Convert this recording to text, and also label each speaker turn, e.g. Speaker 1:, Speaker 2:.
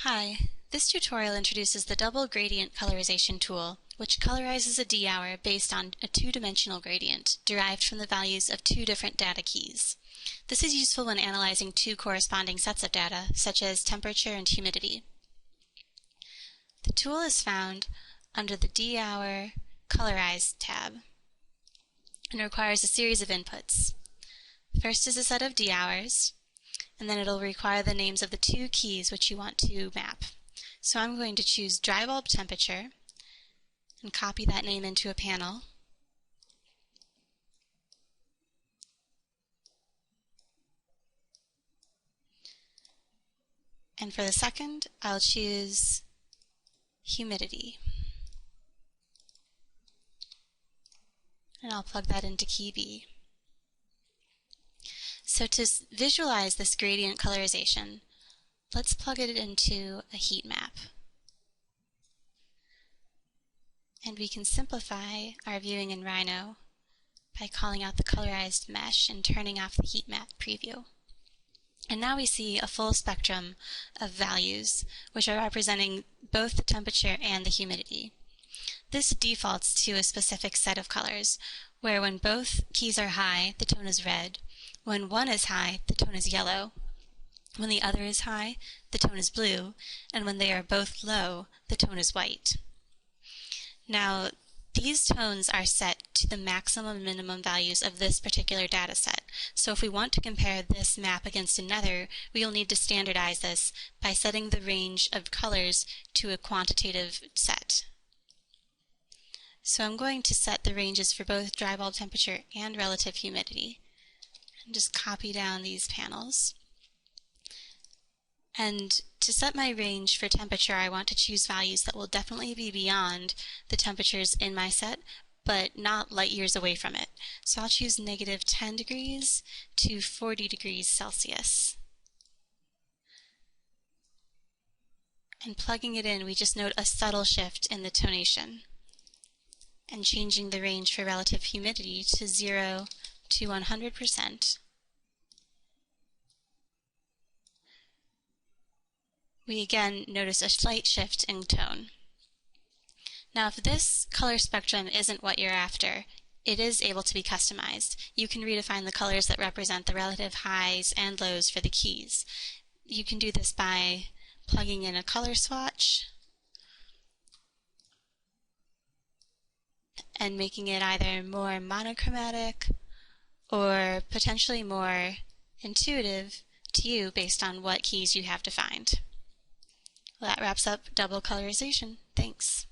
Speaker 1: Hi, this tutorial introduces the Double Gradient Colorization tool, which colorizes a Dhour based on a two-dimensional gradient derived from the values of two different data keys. This is useful when analyzing two corresponding sets of data, such as temperature and humidity. The tool is found under the Dhour Colorize tab and requires a series of inputs. First is a set of Dhours, and then it'll require the names of the two keys which you want to map. So I'm going to choose dry bulb temperature and copy that name into a panel. And for the second, I'll choose humidity. And I'll plug that into key B. So to visualize this gradient colorization, let's plug it into a heat map. And we can simplify our viewing in Rhino by calling out the colorized mesh and turning off the heat map preview. And now we see a full spectrum of values, which are representing both the temperature and the humidity. This defaults to a specific set of colors, where when both keys are high, the tone is red. When one is high, the tone is yellow. When the other is high, the tone is blue. And when they are both low, the tone is white. Now, these tones are set to the maximum and minimum values of this particular data set. So if we want to compare this map against another, we will need to standardize this by setting the range of colors to a quantitative set. So I'm going to set the ranges for both dry bulb temperature and relative humidity. And just copy down these panels. And to set my range for temperature, I want to choose values that will definitely be beyond the temperatures in my set, but not light years away from it. So I'll choose -10 degrees to 40 degrees Celsius. And plugging it in, we just note a subtle shift in the tonation. And changing the range for relative humidity to 0 to 100%. We again notice a slight shift in tone. Now, if this color spectrum isn't what you're after, it is able to be customized. You can redefine the colors that represent the relative highs and lows for the keys. You can do this by plugging in a color swatch and making it either more monochromatic or potentially more intuitive to you based on what keys you have defined. Well, that wraps up double colorization. Thanks.